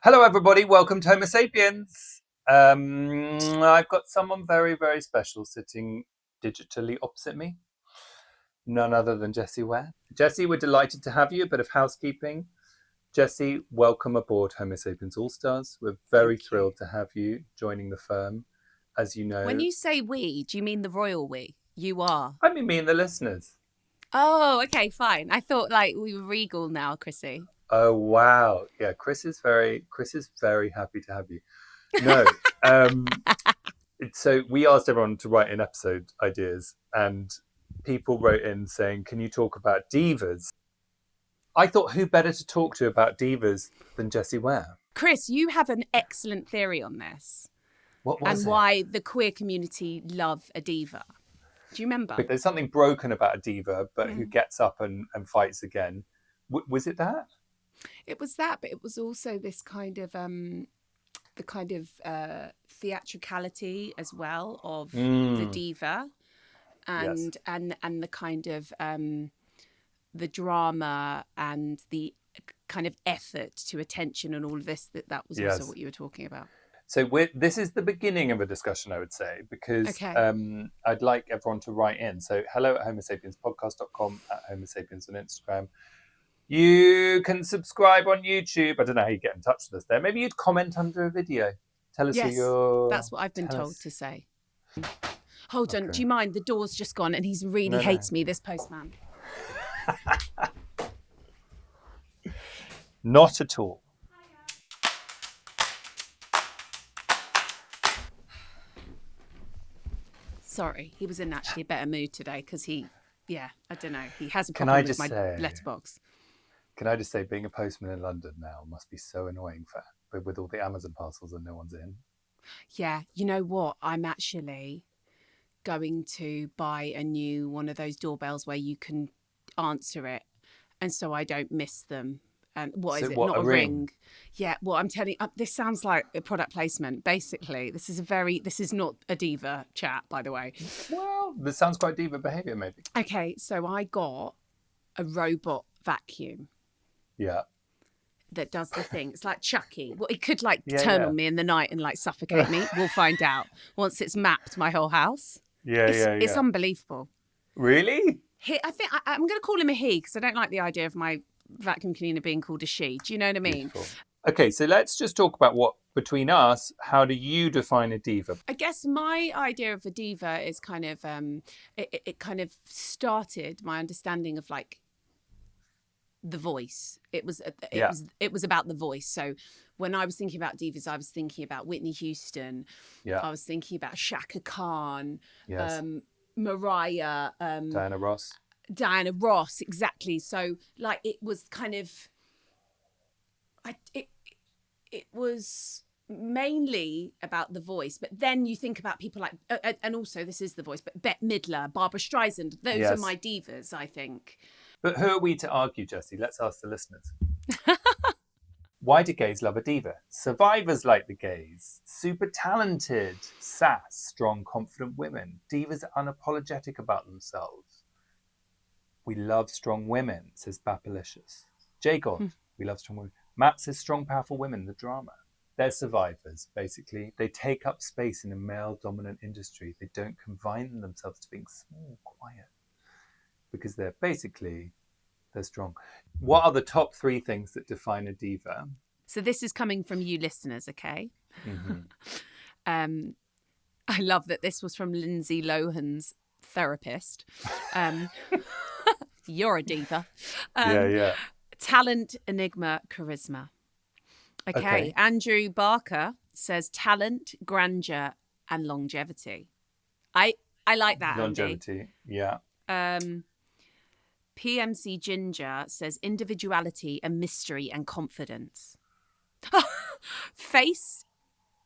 Hello, everybody. Welcome to Homo Sapiens. I've got someone very, very special sitting digitally opposite me. None other than Jessie Ware. Jessie, we're delighted to have you. A bit of housekeeping. Jessie, welcome aboard Homo Sapiens All-Stars. We're very thrilled to have you joining the firm. As you know... When you say we, do you mean the royal we? You are? I mean me and the listeners. Oh, okay, fine. I thought like we were regal now, Chrissy. Oh, wow. Yeah, Chris is very happy to have you. No. So we asked everyone to write in episode ideas, and people wrote in saying, can you talk about divas? I thought, who better to talk to about divas than Jessie Ware? Chris, you have an excellent theory on this. What was and it? why the queer community love a diva. Do you remember? There's something broken about a diva, but who gets up and fights again. Was it that? It was that, but it was also this kind of theatricality as well of the diva, and the kind of the drama and the kind of effort to attention and all of this. That was also what you were talking about. So this is the beginning of a discussion, I would say, because I'd like everyone to write in. So hello at homosapienspodcast.com, at Homo Sapiens on Instagram. You can subscribe on YouTube. I don't know how you get in touch with us there. Maybe you'd comment under a video. Tell us who you're... That's what I've been told to say. Hold on, do you mind? The door's just gone and he really hates me, this postman. Not at all. Sorry, he was in actually a better mood today because I don't know, he has a problem with my letterbox. Can I just say, being a postman in London now must be so annoying with all the Amazon parcels and no one's in. Yeah, you know what? I'm actually going to buy a new one of those doorbells where you can answer it, and so I don't miss them. And what is it? Not a ring. Yeah, well, I'm telling you, this sounds like a product placement. Basically, this is not a diva chat, by the way. Well, this sounds quite diva behaviour, maybe. Okay, so I got a robot vacuum. Yeah. That does the thing. It's like Chucky. Well, it could turn on me in the night and suffocate me. We'll find out once it's mapped my whole house. It's unbelievable. Really? I think I'm going to call him a he because I don't like the idea of my vacuum cleaner being called a she. Do you know what I mean? Beautiful. Okay, so let's just talk about between us, how do you define a diva? I guess my idea of a diva is kind of it kind of started my understanding of the voice. It was about the voice. So when I was thinking about divas, I was thinking about Whitney Houston. Yeah. I was thinking about Shaka Khan. Yes. Mariah. Diana Ross, exactly. So it was kind of, it was mainly about the voice, but then you think about people like, and also this is the voice, but Bette Midler, Barbara Streisand, those are my divas, I think. But who are we to argue, Jessie? Let's ask the listeners. Why do gays love a diva? Survivors like the gays. Super talented, sass, strong, confident women. Divas are unapologetic about themselves. We love strong women, says Bapalicious. J-God, we love strong women. Matt says strong, powerful women, the drama. They're survivors, basically. They take up space in a male-dominant industry. They don't confine themselves to being small, quiet. Because they're strong. What are the top 3 things that define a diva? So this is coming from you listeners, okay? Mm-hmm. I love that this was from Lindsay Lohan's therapist. You're a diva. Talent, enigma, charisma. Okay. Andrew Barker says talent, grandeur, and longevity. I like that. Longevity, Andy. Yeah. PMC Ginger says individuality and mystery and confidence. Face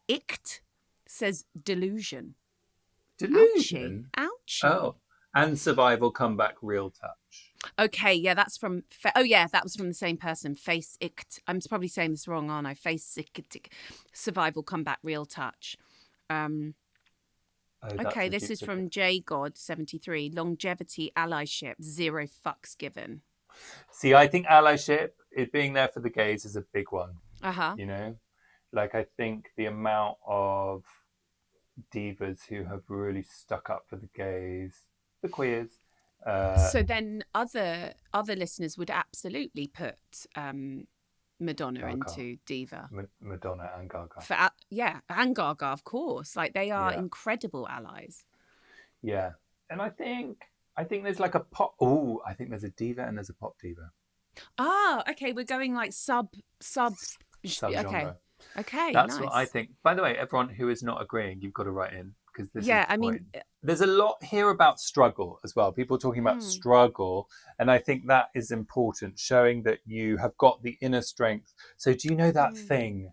Icht says delusion. Delusion? Ouchie. Oh, and survival, comeback, real touch. Okay, yeah, that's from... that was from the same person. Face Icht. I'm probably saying this wrong, aren't I? Face Icht. Survival, comeback, real touch. Okay, this is from JGod73. Longevity, allyship, 0 fucks given. See, I think allyship, being there for the gays, is a big one. Uh-huh. You know? Like, I think the amount of divas who have really stuck up for the gays, the queers. So then other listeners would absolutely put Madonna Gaga, into diva. Madonna and Gaga. And Gaga, of course. Like, they are Yeah. incredible allies. Yeah. And I think there's like a pop. Oh, I think there's a diva and there's a pop diva. Ah, okay. We're going like sub. Subgenre. Okay. That's Nice. what I think. By the way, everyone who is not agreeing, you've got to write in, because this is the point. mean, There's a lot here about struggle as well. People talking about struggle, and I think that is important, showing that you have got the inner strength. So do you know that thing?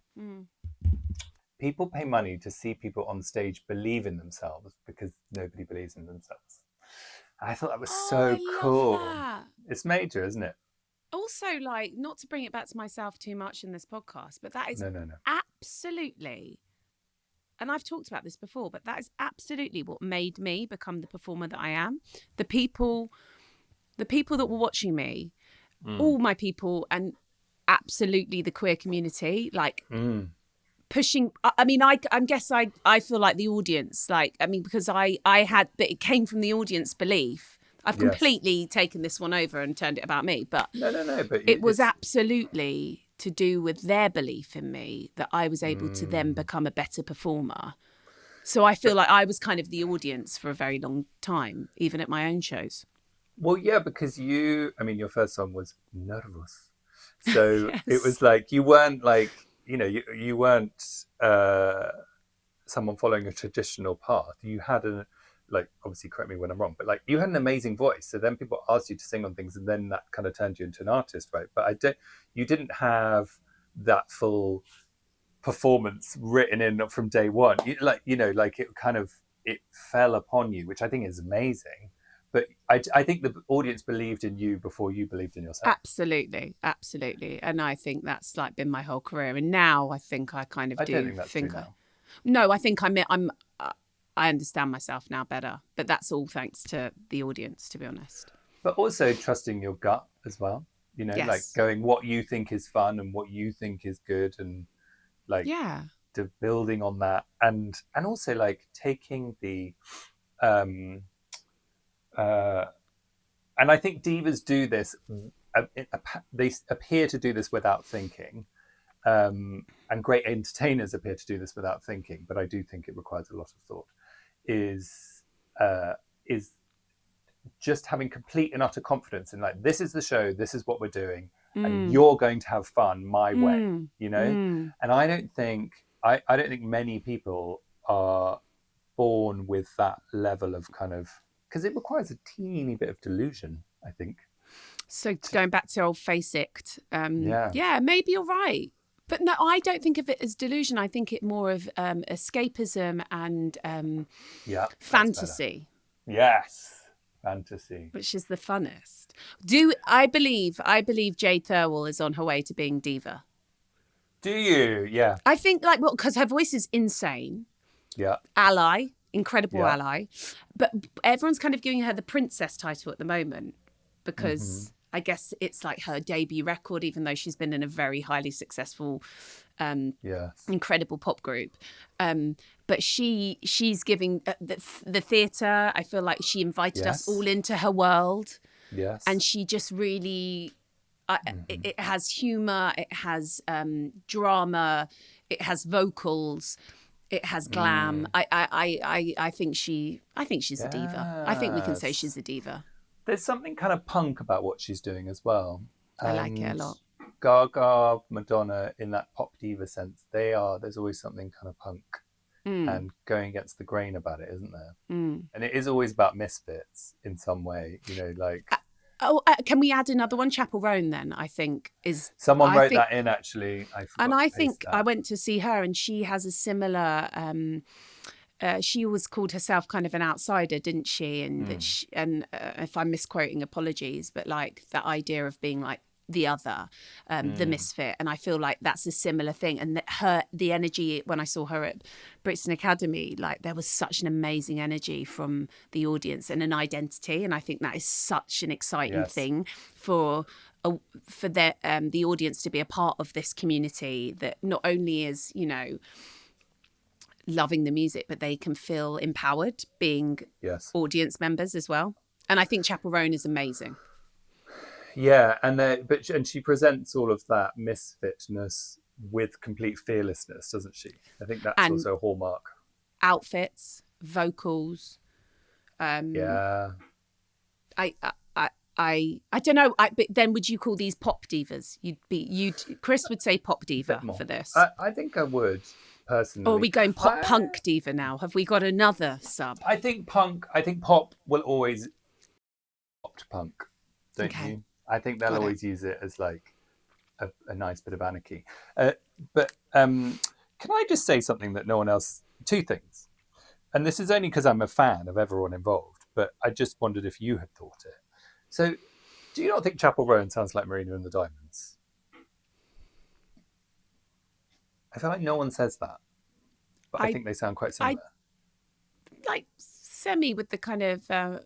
People pay money to see people on stage believe in themselves because nobody believes in themselves. I thought that was so cool. Love that. It's major, isn't it? Also, like, not to bring it back to myself too much in this podcast, but that is No. absolutely, and I've talked about this before, but that is absolutely what made me become the performer that I am. The people that were watching me, all my people, and absolutely the queer community, like pushing. I mean, I guess I feel like the audience, like, I mean, because I had, but it came from the audience belief. I've completely taken this one over and turned it about me, but no. But it was absolutely to do with their belief in me that I was able to then become a better performer. So I feel like I was kind of the audience for a very long time, even at my own shows. Well, yeah, because your first song was Nervous. So It was like, you weren't like, you weren't someone following a traditional path. You had obviously correct me when I'm wrong, but like, you had an amazing voice. So then people asked you to sing on things, and then that kind of turned you into an artist, right? But you didn't have that full performance written in from day one. It fell upon you, which I think is amazing. But I think the audience believed in you before you believed in yourself. Absolutely. And I think that's like been my whole career. And now I think I kind of I don't think that's true now. No, I think I understand myself now better, but that's all thanks to the audience, to be honest. But also trusting your gut as well, like going what you think is fun and what you think is good, and like building on that, and also like taking the and I think divas do this, they appear to do this without thinking, and great entertainers appear to do this without thinking, but I do think it requires a lot of thought, is just having complete and utter confidence in, like, this is the show, this is what we're doing, and you're going to have fun my way, And I don't think many people are born with that level of kind of, because it requires a teeny bit of delusion, I think. So going back to old Faceit, maybe you're right. But no, I don't think of it as delusion. I think it more of escapism and fantasy. Yes, fantasy. Which is the funnest. I believe Jade Thirlwall is on her way to being diva. Do you? Yeah. I think, like, well, because her voice is insane. Yeah. Ally, incredible ally. But everyone's kind of giving her the princess title at the moment because I guess it's like her debut record, even though she's been in a very highly successful, incredible pop group. But she's giving the theatre. I feel like she invited us all into her world. Yes. And she just really, it has humour, it has drama, it has vocals, it has glam. I think she's a diva. I think we can say she's a diva. There's something kind of punk about what she's doing as well. I like it a lot. Gaga, Madonna, in that pop diva sense, there's always something kind of punk and going against the grain about it, isn't there? And it is always about misfits in some way, like... can we add another one? Chapel Roan, then, I think, is... Someone wrote that in, actually. I think I went to see her, and she has a similar... she always called herself kind of an outsider, didn't she? And if I'm misquoting, apologies, but like that idea of being like the other, the misfit. And I feel like that's a similar thing. And the energy, when I saw her at Brixton Academy, like there was such an amazing energy from the audience and an identity. And I think that is such an exciting thing for for the audience to be a part of this community that not only is, you know, loving the music, but they can feel empowered being audience members as well. And I think Chapel Roan is amazing. Yeah, and she presents all of that misfitness with complete fearlessness, doesn't she? I think that's also a hallmark. Outfits, vocals. Yeah. I don't know. But then, would you call these pop divas? Chris would say pop diva for this. I think I would personally. Or are we going punk diva now? Have we got another sub? I think pop will always pop to punk, don't you? I think they'll always use it as like a nice bit of anarchy. But can I just say something that no one else? Two things, and this is only because I'm a fan of everyone involved. But I just wondered if you had thought it. So, do you not think Chapel Roan sounds like Marina and the Diamonds? I feel like no one says that, but I think they sound quite similar. Like semi with the kind of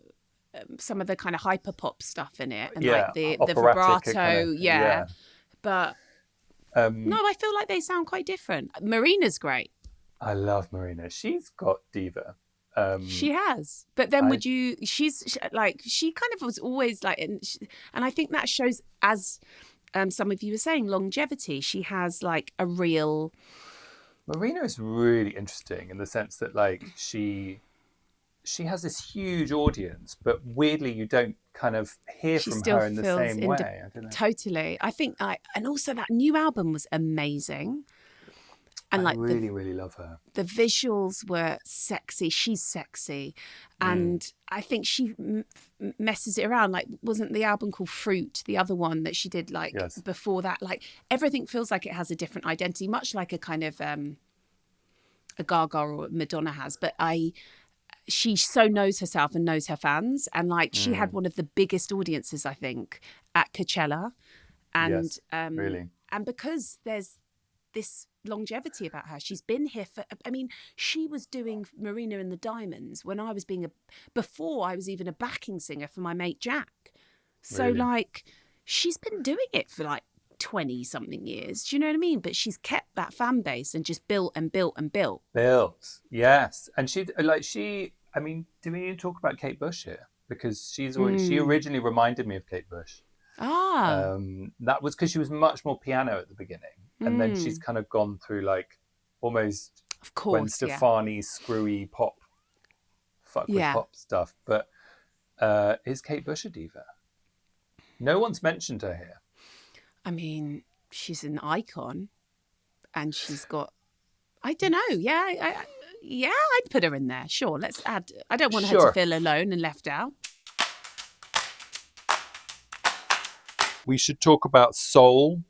some of the kind of hyper pop stuff in it, and like the vibrato, kind of, But no, I feel like they sound quite different. Marina's great. I love Marina. She's got diva. She has, but then she kind of was always like, and I think that shows, as some of you were saying, longevity. She has like a real. Marina is really interesting in the sense that like she has this huge audience, but weirdly you don't kind of hear from her in the same way. I don't know. Totally, I think, and also that new album was amazing. And I really love her. The visuals were sexy. She's sexy. And I think she messes it around. Like, wasn't the album called Fruit, the other one that she did before that? Like, everything feels like it has a different identity, much like a kind of a Gaga or Madonna has. But she so knows herself and knows her fans. And like, she had one of the biggest audiences, I think, at Coachella. And really. And because there's this longevity about her, she's been here for, I mean, she was doing Marina and the Diamonds when I was before I was even a backing singer for my mate Jack. So like, she's been doing it for like 20 something years. Do you know what I mean? But she's kept that fan base and just built and built and built. Yes. And I mean, do we need to talk about Kate Bush here? Because she originally reminded me of Kate Bush. That was because she was much more piano at the beginning, and then she's kind of gone through like almost Gwen Stefani screwy pop, with pop stuff. But is Kate Bush a diva? No one's mentioned her here. I mean, she's an icon, and she's got, I don't know, I'd put her in there. Sure, let's add. I don't want her to feel alone and left out. We should talk about soul,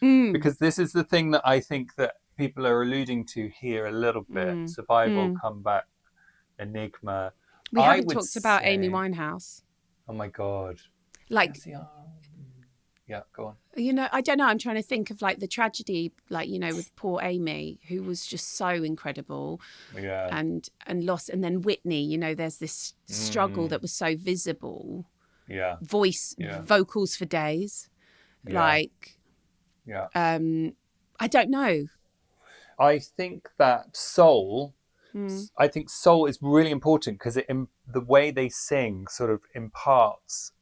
because this is the thing that I think that people are alluding to here a little bit. Survival, comeback, enigma. We haven't talked about Amy Winehouse. Oh my God. Like, yeah, go on. You know, I don't know. I'm trying to think of like the tragedy, like, you know, with poor Amy, who was just so incredible. Yeah. And lost. And then Whitney, you know, there's this struggle that was so visible. Yeah. Vocals for days. I don't know. I think that soul is really important because the way they sing sort of imparts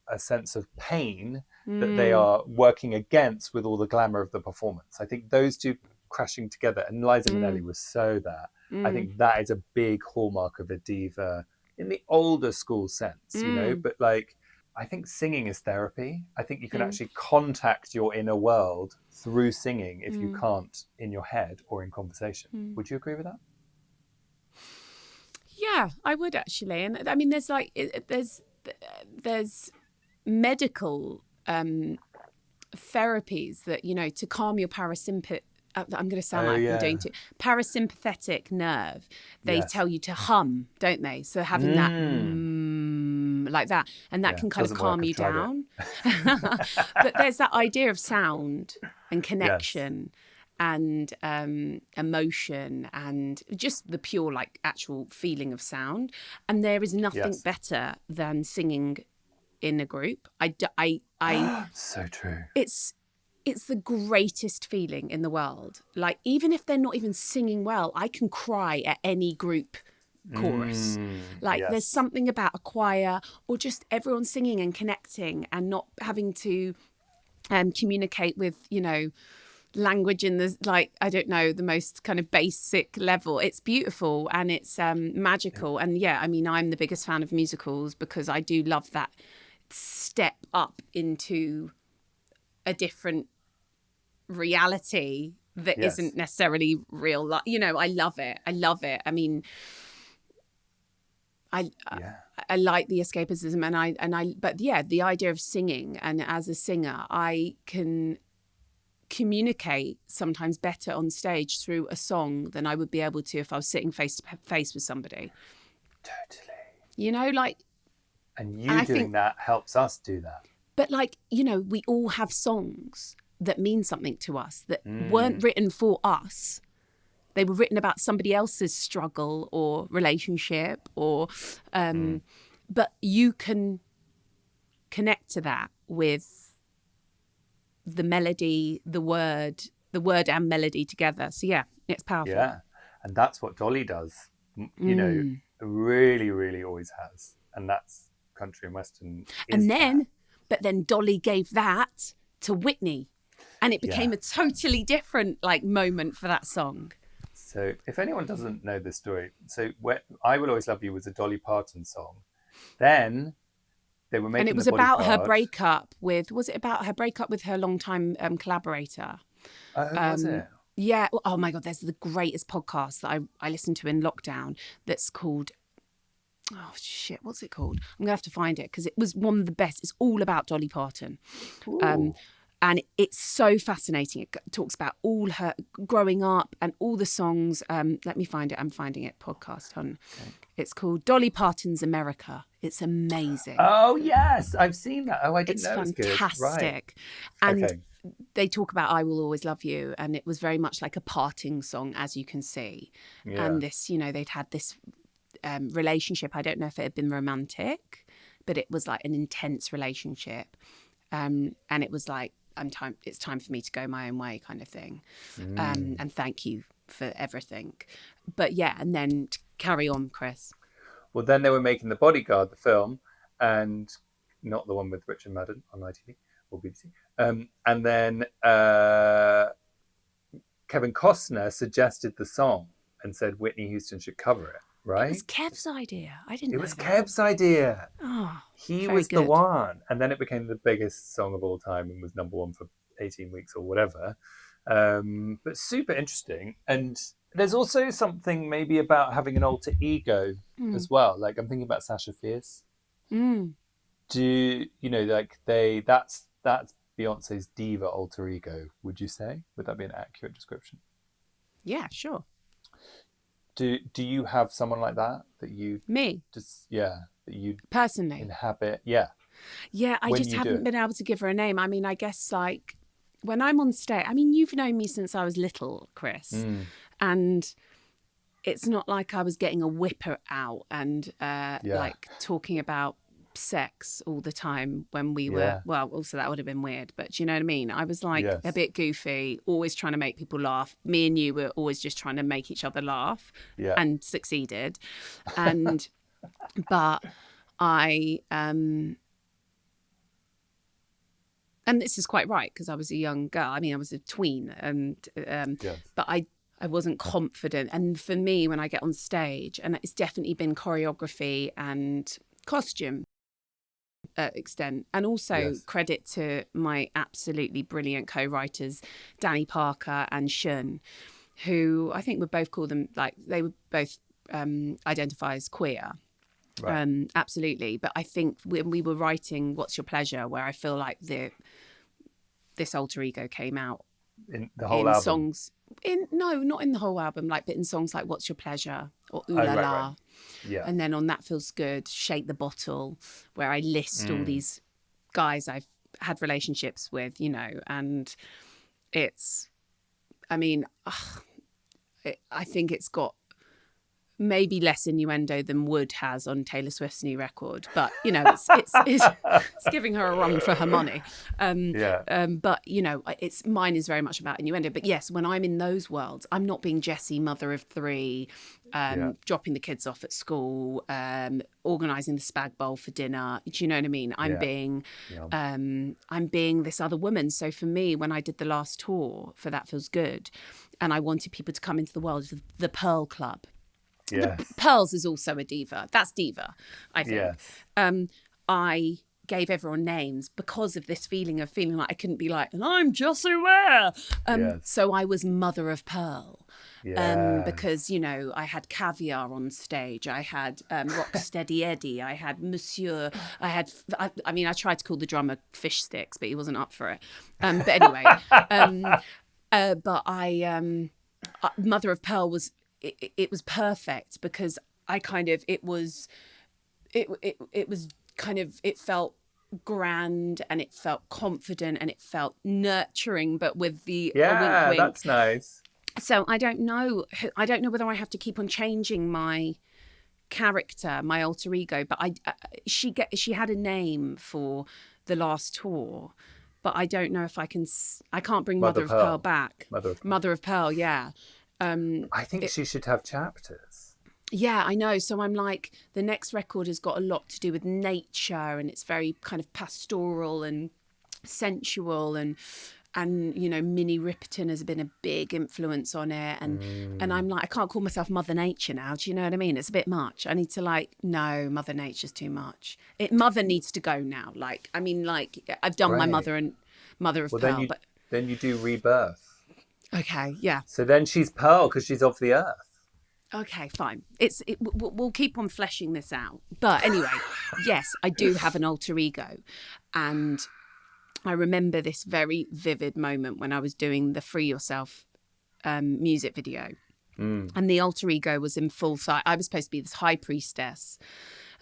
a sense of pain that they are working against with all the glamour of the performance. I think those two crashing together, and Liza Minnelli was so that. I think that is a big hallmark of a diva in the older school sense, you know, but like, I think singing is therapy. I think you can actually contact your inner world through singing if you can't in your head or in conversation. Would you agree with that? Yeah, I would actually. And I mean, there's like, there's medical therapies that, you know, to calm your parasympathetic, I'm going to sound like I'm doing too. Parasympathetic nerve. They tell you to hum, don't they? So having that like that, and that can kind of calm you down. But there's that idea of sound and connection and emotion and just the pure like actual feeling of sound. And there is nothing better than singing in a group. So true. It's the greatest feeling in the world. Like, even if they're not even singing well, I can cry at any group chorus. Like, yes. there's something about a choir or just everyone singing and connecting and not having to communicate with, you know, language in the, like, I don't know, the most kind of basic level. It's beautiful and it's magical. And yeah, I mean, I'm the biggest fan of musicals because I do love that step up into a different reality that isn't necessarily real life. You know, I love it. I mean, I like the escapism and I but yeah, the idea of singing, and as a singer I can communicate sometimes better on stage through a song than I would be able to if I was sitting face to face with somebody. Totally. You know, like, and you doing that helps us do that. But like, you know, we all have songs that mean something to us that weren't written for us. They were written about somebody else's struggle or relationship or but you can connect to that with the melody, the word and melody together. So yeah, it's powerful. Yeah. And that's what Dolly does. You know, really, really always has. And that's country and western. But then Dolly gave that to Whitney. And it became a totally different like moment for that song. So if anyone doesn't know this story, so I Will Always Love You was a Dolly Parton song. Then they were making and it was about her breakup with, was it about her breakup with her longtime collaborator? Oh, was it? Yeah. Oh my God, there's the greatest podcast that I listened to in lockdown that's called, oh shit, what's it called? I'm gonna have to find it because it was one of the best. It's all about Dolly Parton. And it's so fascinating. It talks about all her growing up and all the songs. Let me find it. I'm finding it. Podcast on. Okay. It's called Dolly Parton's America. It's amazing. Oh yes, I've seen that. Oh, I didn't know it was good. It's fantastic. Right. And they talk about I Will Always Love You, and it was very much like a parting song, as you can see. Yeah. And this, you know, they'd had this relationship. I don't know if it had been romantic, but it was like an intense relationship. And it was like, it's time for me to go my own way kind of thing. And thank you for everything. But yeah, and then carry on, Chris. Well, then they were making The Bodyguard, the film, and not the one with Richard Madden on ITV or BBC. And then Kevin Costner suggested the song and said Whitney Houston should cover it. Right? It was Kev's idea. I didn't know. It was Kev's idea. Oh, he was the one. And then it became the biggest song of all time and was number one for 18 weeks or whatever. But super interesting. And there's also something maybe about having an alter ego as well. Like I'm thinking about Sasha Fierce. Do you know, like that's Beyonce's diva alter ego, would you say? Would that be an accurate description? Yeah, sure. Do you have someone like that you just that you personally inhabit? I just haven't been able to give her a name. I mean, I guess like when I'm on stage, I mean, you've known me since I was little, Chris, and it's not like I was getting a whipper out and like talking about sex all the time when we were well, also that would have been weird, but do you know what I mean? I was like a bit goofy, always trying to make people laugh. Me and you were always just trying to make each other laugh and succeeded. And but I and this is quite right because I was a young girl. I mean, I was a tween and but I wasn't confident. And for me, when I get on stage, and it's definitely been choreography and costume extent, and also credit to my absolutely brilliant co-writers Danny Parker and Shun, who I think would both call them, like, they would both identify as queer. Right. Absolutely. But I think when we were writing What's Your Pleasure, where I feel like this alter ego came out in the whole album. Songs not in the whole album, like, but in songs like What's Your Pleasure or Ooh La La. Yeah. And then on That Feels Good, Shake the Bottle, where I list all these guys I've had relationships with, you know, and it's, I mean, I think it's got maybe less innuendo than Wood has on Taylor Swift's new record, but you know, it's giving her a run for her money. But you know, mine is very much about innuendo. But yes, when I'm in those worlds, I'm not being Jessie, mother of three, dropping the kids off at school, organising the spag bowl for dinner. Do you know what I mean? I'm being this other woman. So for me, when I did the last tour for That Feels Good, and I wanted people to come into the world of the Pearl Club. Yes. Pearls is also a diva. That's diva, I think. Yes. I gave everyone names because of this feeling like I couldn't be like, and I'm Jessie Ware. So I was Mother of Pearl. Because, you know, I had Caviar on stage. I had Rocksteady Eddie. I had Monsieur. I tried to call the drummer Fish Sticks, but he wasn't up for it. But anyway, Mother of Pearl was... It was perfect because I kind of it felt grand and it felt confident and it felt nurturing, but with the a wink wink. That's nice. So I don't know whether I have to keep on changing my character, my alter ego, but she had a name for the last tour, but I don't know if I can't bring Mother of Pearl back. Mother of Pearl, yeah. I think she should have chapters. Yeah, I know. So I'm like, the next record has got a lot to do with nature, and it's very kind of pastoral and sensual, and you know, Minnie Riperton has been a big influence on it, and I'm like, I can't call myself Mother Nature now. Do you know what I mean? It's a bit much. I need to no, Mother Nature's too much. Mother needs to go now. Like, I mean, like I've done my Mother and Mother of Pearl, but then you do Rebirth. Okay, yeah. So then she's Pearl because she's of the earth. Okay, fine. We'll keep on fleshing this out. But anyway, yes, I do have an alter ego. And I remember this very vivid moment when I was doing the Free Yourself music video. And the alter ego was in full sight. I was supposed to be this high priestess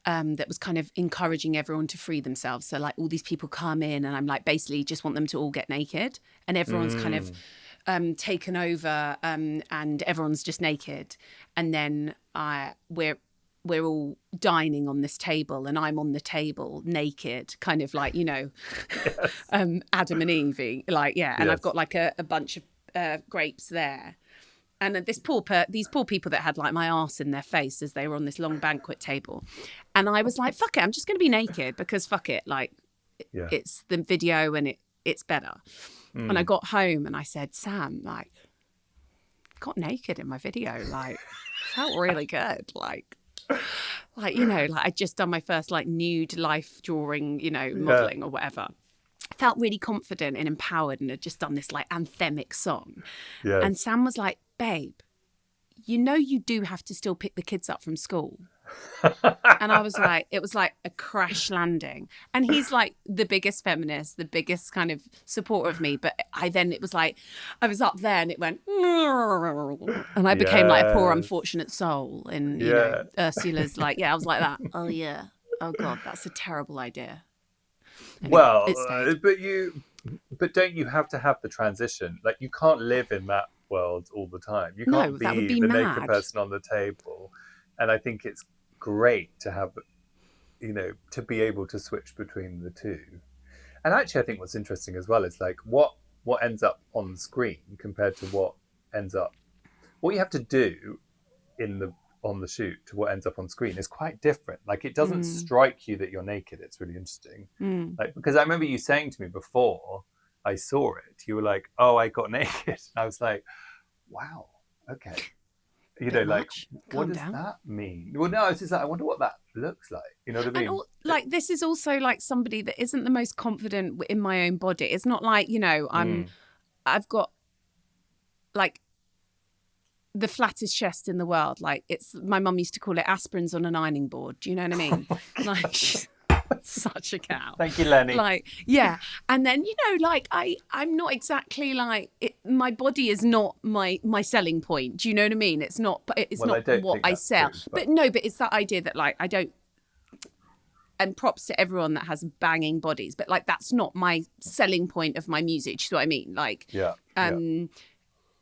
that was kind of encouraging everyone to free themselves. So like all these people come in and I'm like, basically just want them to all get naked. And everyone's kind of... taken over and everyone's just naked, and then we're all dining on this table and I'm on the table naked, kind of like, you know, Adam and Eve, like, yeah. And I've got like a bunch of grapes there, and these poor people that had like my arse in their face as they were on this long banquet table, and I was like, fuck it, I'm just going to be naked because fuck it, like it's the video and it's better. And I got home and I said, Sam, like, got naked in my video, like, felt really good, like, you know, like I'd just done my first like nude life drawing, you know, modelling or whatever. Felt really confident and empowered, and had just done this like anthemic song. And Sam was like, babe, you know, you do have to still pick the kids up from school. And I was like, it was like a crash landing. And he's like the biggest feminist, the biggest kind of supporter of me. But it was like, I was up there and it went, and I became like a poor unfortunate soul. And, you know, Ursula's like, I was like that. Oh, yeah. Oh, God, that's a terrible idea. Anyway, but don't you have to have the transition? Like, you can't live in that world all the time. You can't be the mad. naked person on the table. And I think it's great to have, you know, to be able to switch between the two. And actually, I think what's interesting as well is like what ends up on screen compared to what you have to do on the shoot to what ends up on screen is quite different. Like, it doesn't strike you that you're naked. It's really interesting. Like, because I remember you saying to me before I saw it, you were like, oh, I got naked. And I was like, wow, okay. You know, like, what does that mean? Well, no, it's just like, I wonder what that looks like. You know what I mean? Like, this is also like somebody that isn't the most confident in my own body. It's not like, you know, I've got like the flattest chest in the world. Like, my mum used to call it aspirins on an ironing board. Do you know what I mean? Like, such a cow. Thank you, Lenny. Like, yeah. And then, you know, like I'm not exactly like my body is not my selling point. Do you know what I mean? It's not what I sell. True, but it's that idea that like I don't, and props to everyone that has banging bodies, but like that's not my selling point of my music. Do you know what I mean? Like,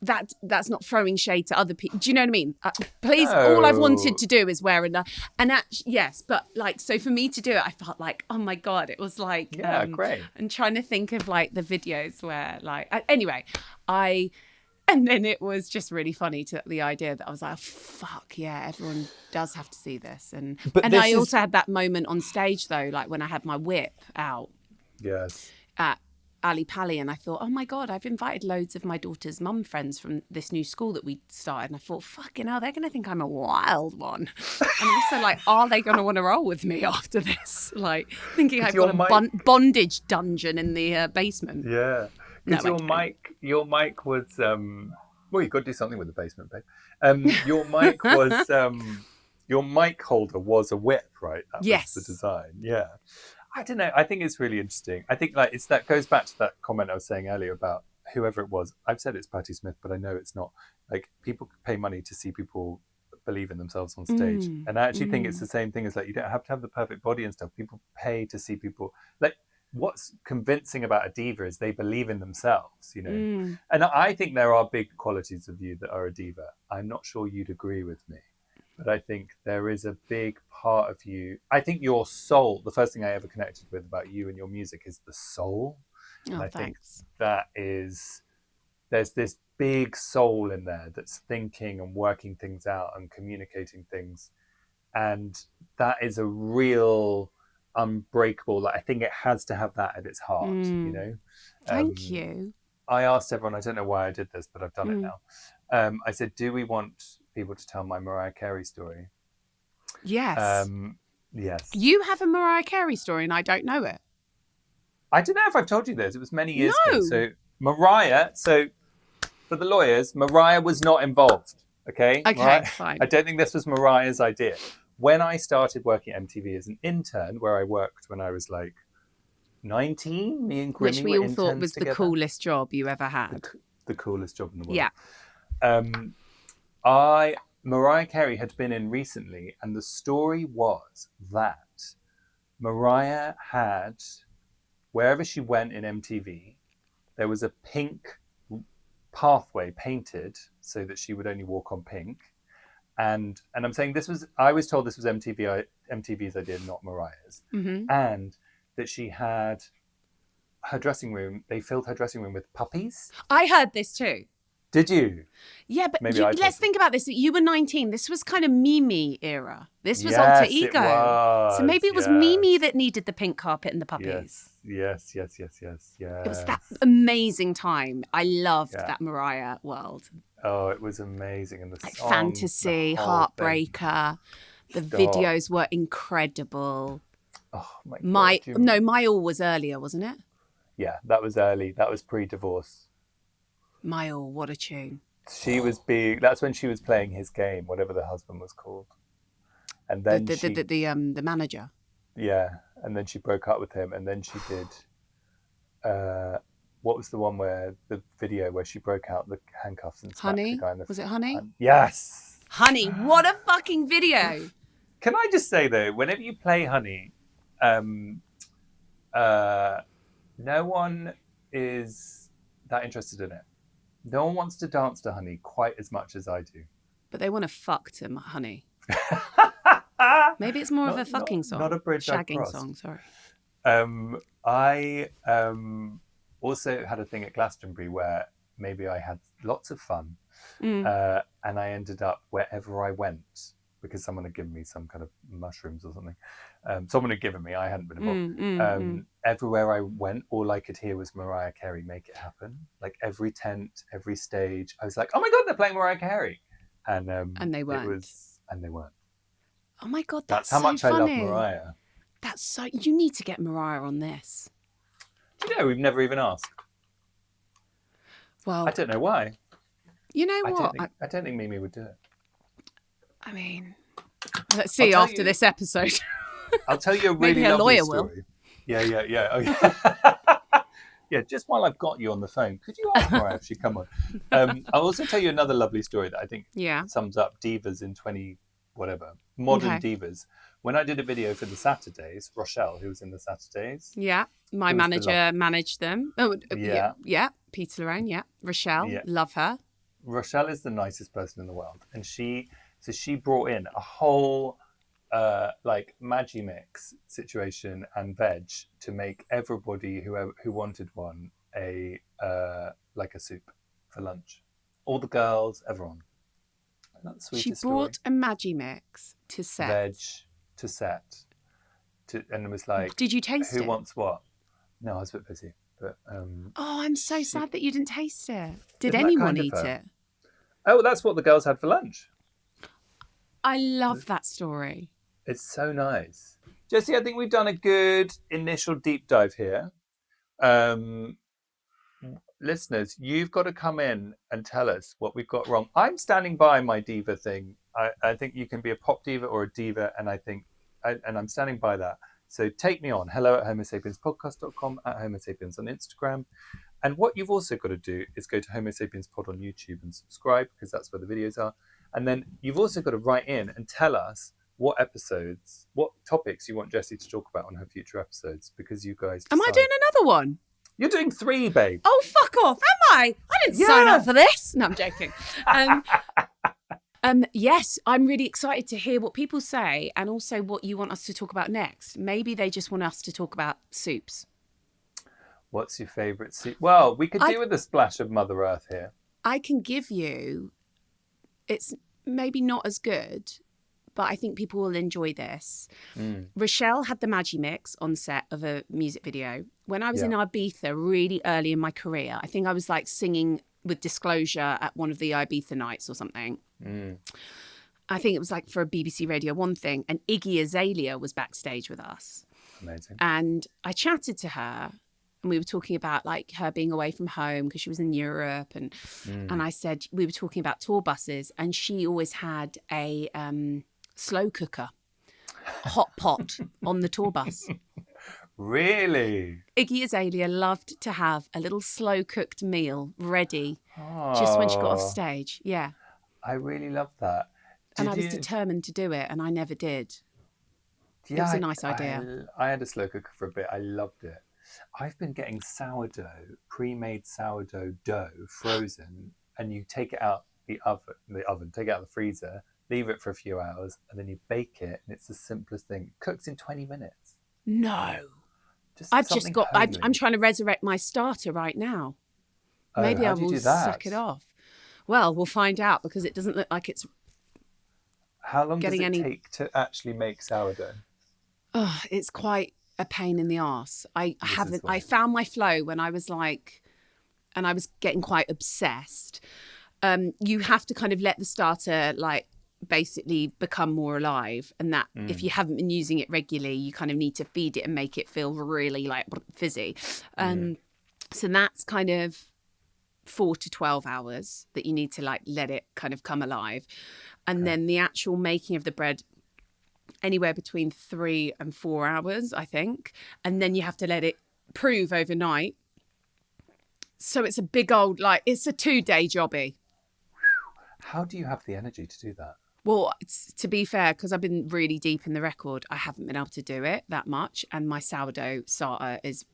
that's not throwing shade to other people. Do you know what I mean? Please, No. all I've wanted to do is wear and actually, yes, but like, so for me to do it, I felt like, oh my God, it was like, great. And trying to think of like the videos where like, anyway, and then it was just really funny to the idea that I was like, oh, fuck yeah, everyone does have to see this. And I also had that moment on stage though, like when I had my whip out. Yes. At Ali Pali, and I thought, oh my God, I've invited loads of my daughter's mum friends from this new school that we started, and I thought, fucking hell, they're going to think I'm a wild one. And also, like, are they going to want to roll with me after this? Like, thinking I've got a bondage dungeon in the basement. Yeah, because your mic was well, you've got to do something with the basement, babe. Your mic was your mic holder was a whip, right? That was the design. Yeah. I don't know. I think it's really interesting. I think like that goes back to that comment I was saying earlier about whoever it was. I've said it's Patti Smith, but I know it's not. Like, people pay money to see people believe in themselves on stage, and I actually think it's the same thing as like, you don't have to have the perfect body and stuff. People pay to see people. Like, what's convincing about a diva is they believe in themselves, you know. And I think there are big qualities of you that are a diva. I'm not sure you'd agree with me. But I think there is a big part of you. I think your soul, the first thing I ever connected with about you and your music is the soul. Oh, and I thanks. think there's this big soul in there that's thinking and working things out and communicating things. And that is a real unbreakable, like, I think it has to have that at its heart, you know? Thank you. I asked everyone, I don't know why I did this, but I've done it now. I said, do we want people to tell my Mariah Carey story? Yes. Yes. You have a Mariah Carey story and I don't know it. I don't know if I've told you this. It was many years ago. So Mariah, for the lawyers, Mariah was not involved. Okay? Okay, fine. I don't think this was Mariah's idea. When I started working at MTV as an intern, where I worked when I was like 19, me and Grimmy which we all were thought was together. the coolest job you ever had. The coolest job in the world. Yeah. Mariah Carey had been in recently, and the story was that Mariah had, wherever she went in MTV, there was a pink pathway painted so that she would only walk on pink. And I'm saying I was told this was MTV's idea, not Mariah's. And that she had her dressing room, they filled her dressing room with puppies. I heard this too. Did you? Yeah, but let's think about this. You were 19. This was kind of Mimi era. This was Alter Ego. It was. So maybe it was Mimi that needed the pink carpet and the puppies. Yes. It was that amazing time. I loved that Mariah world. Oh, it was amazing. And the like songs, Fantasy, Heartbreaker. The videos were incredible. Oh my God. My All was earlier, wasn't it? Yeah, that was early. That was pre-divorce. My All, what a tune. She was big. That's when she was playing His Game, whatever the husband was called. And then the manager. Yeah, and then she broke up with him, and then she did. What was the one where the video where she broke out the handcuffs and smacked the guy in the... Was it Honey? Yes. Honey, what a fucking video. Can I just say though, whenever you play Honey, no one is that interested in it. No one wants to dance to Honey quite as much as I do. But they want to fuck to Honey. Maybe it's more of a fucking song. Not a bridge shagging song, sorry. I also had a thing at Glastonbury where maybe I had lots of fun. And I ended up wherever I went, because someone had given me some kind of mushrooms or something. Someone had given me, I hadn't been involved. Everywhere I went, all I could hear was Mariah Carey, Make It Happen. Like every tent, every stage, I was like, oh my God, they're playing Mariah Carey. And they weren't. And they weren't. Oh my God, that's so how much funny. I love Mariah. You need to get Mariah on this. Do you know, we've never even asked. Well, I don't know why. You know what? I don't think Mimi would do it. I mean, let's see after this episode. I'll tell you a really Maybe her lovely lawyer story. will. Yeah. Oh, yeah. Yeah, just while I've got you on the phone, could you ask Mariah if she'd come on? I'll also tell you another lovely story that I think sums up divas in modern divas. When I did a video for the Saturdays, Rochelle, who was in the Saturdays. Yeah, my manager managed them. Oh, yeah. Peter Lorraine, Rochelle, love her. Rochelle is the nicest person in the world, and she brought in a whole like Magimix situation and veg to make everybody who wanted one a like a soup for lunch. All the girls, everyone. Isn't that the She sweetest brought story? a Magimix to set. Veg to set. And it was like, did you taste who it? wants what? No, I was a bit busy. But Oh, I'm so sad that you didn't taste it. Did Isn't that anyone kind of eat her? it? Oh, that's what the girls had for lunch. I love that story. It's so nice. Jessie, I think we've done a good initial deep dive here. Listeners, you've got to come in and tell us what we've got wrong. I'm standing by my diva thing. I think you can be a pop diva or a diva, and I'm standing by that. So take me on. Hello at homosapienspodcast.com, at Homo Sapiens on Instagram. And what you've also got to do is go to Homo Sapiens Pod on YouTube and subscribe, because that's where the videos are. And then you've also got to write in and tell us what topics you want Jessie to talk about on her future episodes, because you guys decide. Am I doing another one? You're doing 3, babe. Oh, fuck off. Am I? I didn't sign up for this. No, I'm joking. Yes, I'm really excited to hear what people say and also what you want us to talk about next. Maybe they just want us to talk about soups. What's your favourite soup? Well, we could do with a splash of Mother Earth here. I can give you, it's maybe not as good, but I think people will enjoy this. Rochelle had the Magimix on set of a music video. When I was in Ibiza really early in my career, I think I was like singing with Disclosure at one of the Ibiza nights or something. I think it was like for a BBC Radio 1 thing, and Iggy Azalea was backstage with us. Amazing. And I chatted to her, and we were talking about like her being away from home because she was in Europe, and I said we were talking about tour buses, and she always had a slow cooker, hot pot on the tour bus. Really? Iggy Azalea loved to have a little slow cooked meal ready just when she got off stage. Yeah. I really love that. And I was determined to do it, and I never did. It was a nice idea. I had a slow cooker for a bit. I loved it. I've been getting sourdough, pre-made sourdough dough, frozen, and you take it out take it out the freezer, leave it for a few hours, and then you bake it, and it's the simplest thing. It cooks in 20 minutes. No. I'm trying to resurrect my starter right now. Maybe I will suck it off. Well, we'll find out, because it doesn't look like it's. How long does it take to actually make sourdough? Oh, it's quite a pain in the arse. I found my flow when I was and I was getting quite obsessed. You have to kind of let the starter basically become more alive, and that if you haven't been using it regularly, you kind of need to feed it and make it feel really fizzy. So that's kind of 4 to 12 hours that you need to let it kind of come alive. And then the actual making of the bread, anywhere between 3 and 4 hours, I think. And then you have to let it prove overnight. So it's a big old, it's a 2-day jobby. How do you have the energy to do that? Well, to be fair, because I've been really deep in the record, I haven't been able to do it that much. And my sourdough starter is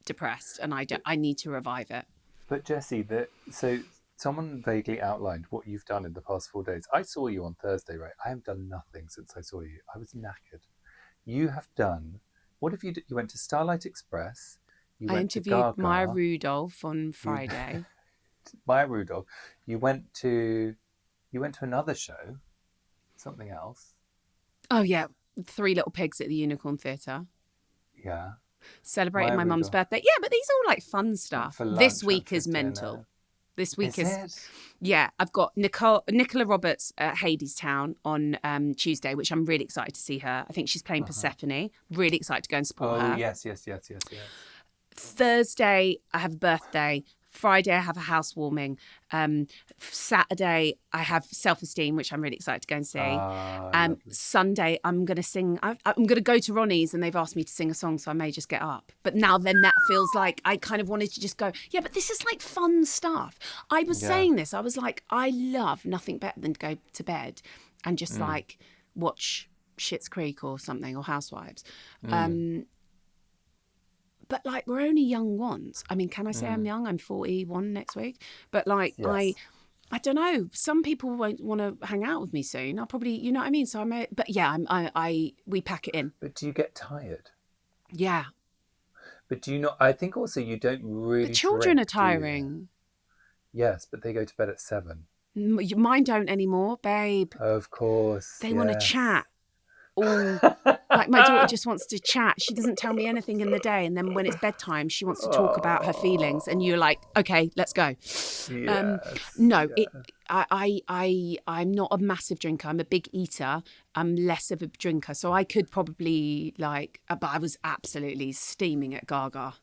depressed, and I need to revive it. But Jessie, so someone vaguely outlined what you've done in the past 4 days. I saw you on Thursday, right? I have done nothing since I saw you. I was knackered. You have done, what have you done? You went to Starlight Express. I interviewed Maya Rudolph on Friday. Maya Rudolph. You went to another show, something else. Oh, yeah. 3 Little Pigs at the Unicorn Theatre. Yeah. Celebrating my mum's birthday. Yeah, but these are all fun stuff. This week is mental. This week is yeah. I've got Nicola Roberts at Hadestown on Tuesday, which I'm really excited to see her. I think she's playing Persephone. Really excited to go and support her. Oh yes. Thursday I have a birthday. Friday I have a housewarming. Saturday I have Self-Esteem, which I'm really excited to go and see. Sunday I'm going to sing. I'm going to go to Ronnie's, and they've asked me to sing a song, so I may just get up. But now then that feels like I kind of wanted to just go, yeah, but this is fun stuff. I was saying this. I was like, I love nothing better than to go to bed and just watch Schitt's Creek or something, or Housewives. But we're only young once. I mean, can I say I'm young? I'm 41 next week. But yes. I don't know. Some people won't want to hang out with me soon. I'll probably, you know what I mean. So but yeah, we pack it in. But do you get tired? Yeah. But do you not? I think also you don't The really children are drink, do you? tiring. Yes, but they go to bed at 7. Mine don't anymore, babe. Of course, They want to yes. chat. All like my daughter just wants to chat. She doesn't tell me anything in the day, and then when it's bedtime, she wants to talk about her feelings. And you're like, okay, let's go. No, I'm not a massive drinker. I'm a big eater. I'm less of a drinker, so I could probably but I was absolutely steaming at Gaga.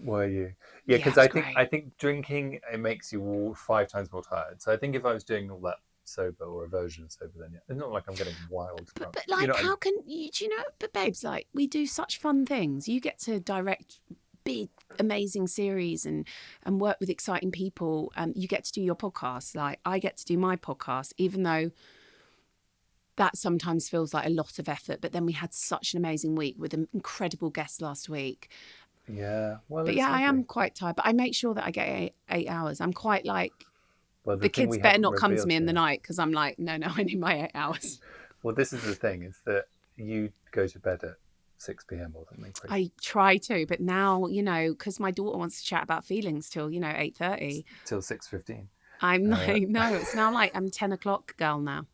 Were you? Yeah, because I think drinking, it makes you 5 times more tired. So I think if I was doing all that sober or a version of sober, then it's not like I'm getting wild drunk. But like, how can you? Do you know? But babes, like, we do such fun things. You get to direct big, amazing series and work with exciting people. You get to do your podcast. Like, I get to do my podcast, even though that sometimes feels like a lot of effort. But then we had such an amazing week with an incredible guest last week. Yeah, well, but yeah, I am quite tired. But I make sure that I get 8 hours. I'm quite like. Well, the kids better not come to me in the night because I'm like, no, I need my 8 hours. Well, this is the thing, is that you go to bed at 6 p.m. or something crazy. I try to, but now, because my daughter wants to chat about feelings till, 8:30. Till 6:15. I'm like, no, it's now like I'm 10 o'clock girl now.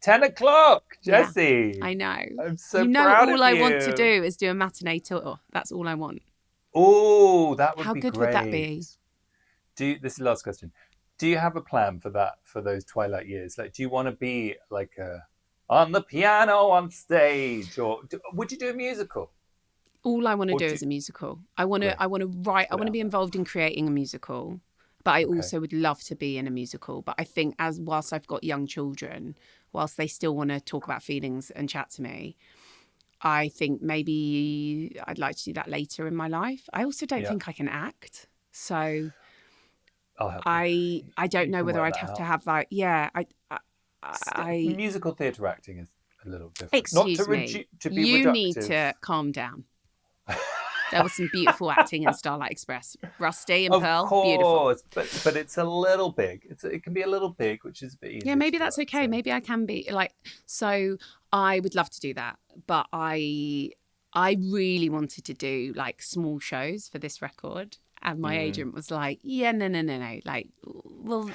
10 o'clock, Jessie. Yeah, I know. I'm so proud of you. All I want to do is do a matinee tour. That's all I want. Oh, that would be great. How good would that be? This is the last question. Do you have a plan for that, for those twilight years? Like, do you want to be like on the piano on stage, or would you do a musical? All I want to do is a musical. I want to write. I want to be involved in creating a musical, but I also would love to be in a musical. But I think whilst I've got young children, whilst they still want to talk about feelings and chat to me, I think maybe I'd like to do that later in my life. I also don't think I can act, so. I don't know whether I'd have to have musical theatre acting is a little different. Excuse me. You need to calm down. There was some beautiful acting in Starlight Express. Rusty and Pearl, beautiful. But it's a little big. It can be a little big, which is a bit easier. Yeah, maybe that's okay. Maybe I can be so I would love to do that, but I really wanted to do small shows for this record. And my agent was like, "Yeah, no. Like, we'll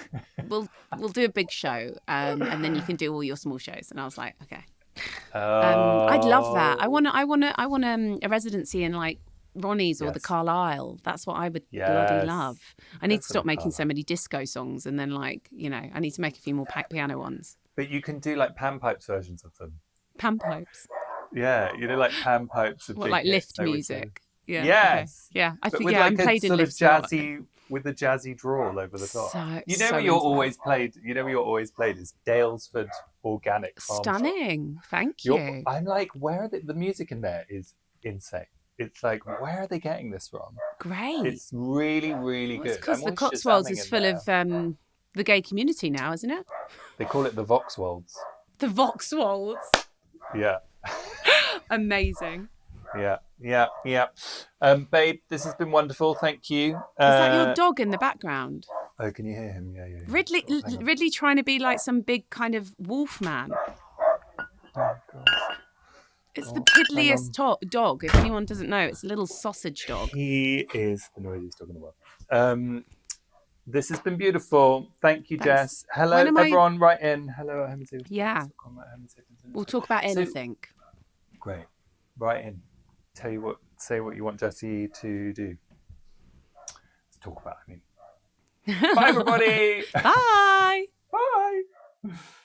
do a big show, and then you can do all your small shows." And I was like, "Okay." I'd love that. I want a residency in Ronnie's or the Carlisle. That's what I would bloody love. I need to stop making so many disco songs, and then I need to make a few more piano ones. But you can do pan pipes versions of them. Pan pipes. Yeah, pan pipes. What, like lift music? Yeah. Yes. Okay. Yeah. I think I'm played in lifts. Jazzy with the jazzy drawl over the top. You're always played. You're always played is Dalesford Organic Farm Stunning. Shop. Thank you. I'm like, where are the music in there is insane. It's like, where are they getting this from? Great. It's really, really good. It's because the Cotswolds is full of the gay community now, isn't it? They call it the Voxwolds. The Voxwolds. Yeah. Amazing. Yeah. Babe, this has been wonderful. Thank you. Is that your dog in the background? Oh, can you hear him? Yeah. Ridley trying to be like some big kind of wolf man. Oh, God. It's the piddliest dog. If anyone doesn't know, it's a little sausage dog. He is the noisiest dog in the world. This has been beautiful. Thank you, Jess. Hello, everyone. Write in. Hello at Homo Sapiens. Yeah. We'll talk about anything. Great. Write in. Say what you want Jessie to do. Let's talk about. Bye, everybody. Bye. Bye.